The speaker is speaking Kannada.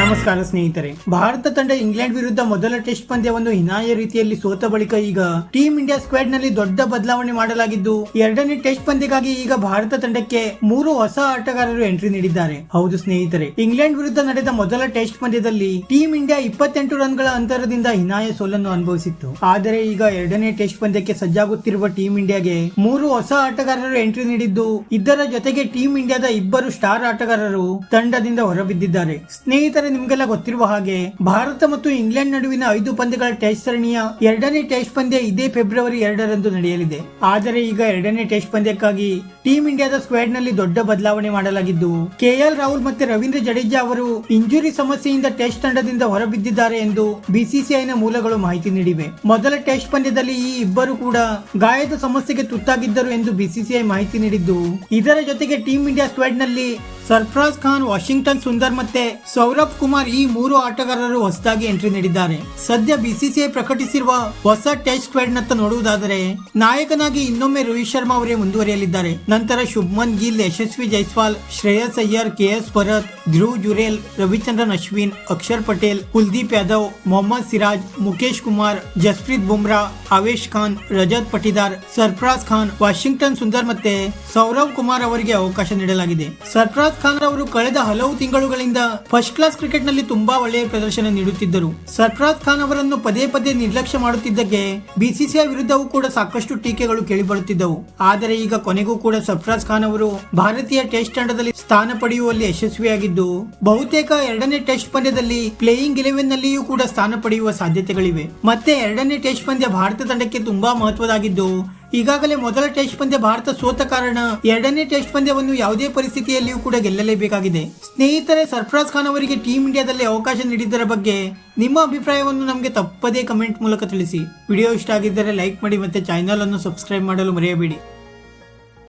ನಮಸ್ಕಾರ ಸ್ನೇಹಿತರೆ. ಭಾರತ ತಂಡ ಇಂಗ್ಲೆಂಡ್ ವಿರುದ್ಧ ಮೊದಲ ಟೆಸ್ಟ್ ಪಂದ್ಯವನ್ನು ಹೀನಾಯ ರೀತಿಯಲ್ಲಿ ಸೋತ ಬಳಿಕ ಈಗ ಟೀಮ್ ಇಂಡಿಯಾ ಸ್ಕ್ವಾಡ್ ನಲ್ಲಿ ದೊಡ್ಡ ಬದಲಾವಣೆ ಮಾಡಲಾಗಿದ್ದು, ಎರಡನೇ ಟೆಸ್ಟ್ ಪಂದ್ಯಕ್ಕಾಗಿ ಈಗ ಭಾರತ ತಂಡಕ್ಕೆ 3 ಹೊಸ ಆಟಗಾರರು ಎಂಟ್ರಿ ನೀಡಿದ್ದಾರೆ. ಹೌದು ಸ್ನೇಹಿತರೆ, ಇಂಗ್ಲೆಂಡ್ ವಿರುದ್ಧ ನಡೆದ ಮೊದಲ ಟೆಸ್ಟ್ ಪಂದ್ಯದಲ್ಲಿ ಟೀಮ್ ಇಂಡಿಯಾ 28 ರನ್ಗಳ ಅಂತರದಿಂದ ಹೀನಾಯ ಸೋಲನ್ನು ಅನುಭವಿಸಿತ್ತು. ಆದರೆ ಈಗ ಎರಡನೇ ಟೆಸ್ಟ್ ಪಂದ್ಯಕ್ಕೆ ಸಜ್ಜಾಗುತ್ತಿರುವ ಟೀಮ್ ಇಂಡಿಯಾಗೆ 3 ಹೊಸ ಆಟಗಾರರು ಎಂಟ್ರಿ ನೀಡಿದ್ದು, ಇದರ ಜೊತೆಗೆ ಟೀಮ್ ಇಂಡಿಯಾದ 2 ಸ್ಟಾರ್ ಆಟಗಾರರು ತಂಡದಿಂದ ಹೊರಬಿದ್ದಿದ್ದಾರೆ. ಸ್ನೇಹಿತರೆ, ನಿಮ್ಗೆಲ್ಲ ಗೊತ್ತಿರುವ ಹಾಗೆ ಭಾರತ ಮತ್ತು ಇಂಗ್ಲೆಂಡ್ ನಡುವಿನ 5 ಪಂದ್ಯಗಳ ಟೆಸ್ಟ್ ಸರಣಿಯ ಎರಡನೇ ಟೆಸ್ಟ್ ಪಂದ್ಯ ಇದೇ ಫೆಬ್ರವರಿ 2ರಂದು ನಡೆಯಲಿದೆ. ಆದರೆ ಈಗ ಎರಡನೇ ಟೆಸ್ಟ್ ಪಂದ್ಯಕ್ಕಾಗಿ ಟೀಮ್ ಇಂಡಿಯಾದ ಸ್ಕ್ವಾಡ್ ನಲ್ಲಿ ದೊಡ್ಡ ಬದಲಾವಣೆ ಮಾಡಲಾಗಿದ್ದು, ಕೆಎಲ್ ರಾಹುಲ್ ಮತ್ತೆ ರವೀಂದ್ರ ಜಡೇಜಾ ಅವರು ಇಂಜುರಿ ಸಮಸ್ಯೆಯಿಂದ ಟೆಸ್ಟ್ ತಂಡದಿಂದ ಹೊರಬಿದ್ದಿದ್ದಾರೆ ಎಂದು ಬಿಸಿಸಿಐನ ಮೂಲಗಳು ಮಾಹಿತಿ ನೀಡಿವೆ. ಮೊದಲ ಟೆಸ್ಟ್ ಪಂದ್ಯದಲ್ಲಿ ಈ ಇಬ್ಬರು ಕೂಡ ಗಾಯದ ಸಮಸ್ಯೆಗೆ ತುತ್ತಾಗಿದ್ದರು ಎಂದು ಬಿಸಿಸಿಐ ಮಾಹಿತಿ ನೀಡಿದ್ದು, ಇದರ ಜೊತೆಗೆ ಟೀಮ್ ಇಂಡಿಯಾ ಸ್ಕ್ವಾಡ್ ನಲ್ಲಿ ಸರ್ಫರಾಜ್ ಖಾನ್, ವಾಷಿಂಗ್ಟನ್ ಸುಂದರ್ ಮತ್ತೆ ಸೌರಭ್ ಕುಮಾರ್ ಈ 3 ಆಟಗಾರರು ಹೊಸದಾಗಿ ಎಂಟ್ರಿ ನೀಡಿದ್ದಾರೆ. ಸದ್ಯ ಬಿಸಿಸಿಐ ಪ್ರಕಟಿಸಿರುವ ಹೊಸ ಟೆಸ್ಟ್ ಸ್ಕ್ವಾಡ್ ನತ್ತ ನೋಡುವುದಾದರೆ, ನಾಯಕನಾಗಿ ಇನ್ನೊಮ್ಮೆ ರೋಹಿತ್ ಶರ್ಮಾ ಅವರೇ ಮುಂದುವರಿಯಲಿದ್ದಾರೆ. ನಂತರ ಶುಭ್ಮನ್ ಗಿಲ್, ಯಶಸ್ವಿ ಜೈಸ್ವಾಲ್, ಶ್ರೇಯಸ್ ಅಯ್ಯರ್, ಕೆಎಸ್ ಭರತ್, ಧ್ರುವ್ ಜುರೇಲ್, ರವಿಚಂದ್ರನ್ ಅಶ್ವಿನ್, ಅಕ್ಷರ್ ಪಟೇಲ್, ಕುಲ್ದೀಪ್ ಯಾದವ್, ಮೊಹಮ್ಮದ್ ಸಿರಾಜ್, ಮುಕೇಶ್ ಕುಮಾರ್, ಜಸ್ಪ್ರೀತ್ ಬುಮ್ರಾ, ಅವೇಶ್ ಖಾನ್, ರಜತ್ ಪಟಿದಾರ್, ಸರ್ಫರಾಜ್ ಖಾನ್, ವಾಷಿಂಗ್ಟನ್ ಸುಂದರ್ ಮತ್ತೆ ಸೌರವ್ ಕುಮಾರ್ ಅವರಿಗೆ ಅವಕಾಶ ನೀಡಲಾಗಿದೆ. ಸರ್ಫರಾಜ್ ಖಾನ್ ಅವರು ಕಳೆದ ಹಲವು ತಿಂಗಳುಗಳಿಂದ ಫಸ್ಟ್ ಕ್ಲಾಸ್ ಕ್ರಿಕೆಟ್ ನಲ್ಲಿ ತುಂಬಾ ಒಳ್ಳೆಯ ಪ್ರದರ್ಶನ ನೀಡುತ್ತಿದ್ದರು. ಸರ್ಫರಾಜ್ ಖಾನ್ ಅವರನ್ನು ಪದೇ ಪದೇ ನಿರ್ಲಕ್ಷ್ಯ ಮಾಡುತ್ತಿದ್ದಕ್ಕೆ ಬಿಸಿಸಿಐ ವಿರುದ್ಧವೂ ಕೂಡ ಸಾಕಷ್ಟು ಟೀಕೆಗಳು ಕೇಳಿಬರುತ್ತಿದ್ದವು. ಆದರೆ ಈಗ ಕೊನೆಗೂ ಕೂಡ ಸರ್ಫರಾಜ್ ಖಾನ್ ಅವರು ಭಾರತೀಯ ಟೆಸ್ಟ್ ತಂಡದಲ್ಲಿ ಸ್ಥಾನ ಪಡೆಯುವಲ್ಲಿ ಯಶಸ್ವಿಯಾಗಿದ್ದು, ಬಹುತೇಕ ಎರಡನೇ ಟೆಸ್ಟ್ ಪಂದ್ಯದಲ್ಲಿ ಪ್ಲೇಯಿಂಗ್ 11 ನಲ್ಲಿಯೂ ಕೂಡ ಸ್ಥಾನ ಪಡೆಯುವ ಸಾಧ್ಯತೆಗಳಿವೆ. ಮತ್ತೆ ಎರಡನೇ ಟೆಸ್ಟ್ ಪಂದ್ಯ ಭಾರತ ತಂಡಕ್ಕೆ ತುಂಬಾ ಮಹತ್ವದಾಗಿದ್ದು, ಈಗಾಗಲೇ ಮೊದಲ ಟೆಸ್ಟ್ ಪಂದ್ಯ ಭಾರತ ಸೋತ ಕಾರಣ ಎರಡನೇ ಟೆಸ್ಟ್ ಪಂದ್ಯವನ್ನು ಯಾವುದೇ ಪರಿಸ್ಥಿತಿಯಲ್ಲಿಯೂ ಕೂಡ ಗೆಲ್ಲಲೇಬೇಕಾಗಿದೆ. ಸ್ನೇಹಿತರೆ, ಸರ್ಫರಾಜ್ ಖಾನ್ ಅವರಿಗೆ ಟೀಮ್ ಇಂಡಿಯಾದಲ್ಲಿ ಅವಕಾಶ ನೀಡಿದ್ದರ ಬಗ್ಗೆ ನಿಮ್ಮ ಅಭಿಪ್ರಾಯವನ್ನು ನಮಗೆ ತಪ್ಪದೇ ಕಮೆಂಟ್ ಮೂಲಕ ತಿಳಿಸಿ. ವಿಡಿಯೋ ಇಷ್ಟ ಆಗಿದ್ದರೆ ಲೈಕ್ ಮಾಡಿ ಮತ್ತೆ ಚಾನೆಲ್ ಅನ್ನು ಸಬ್ಸ್ಕ್ರೈಬ್ ಮಾಡಲು ಮರೆಯಬೇಡಿ.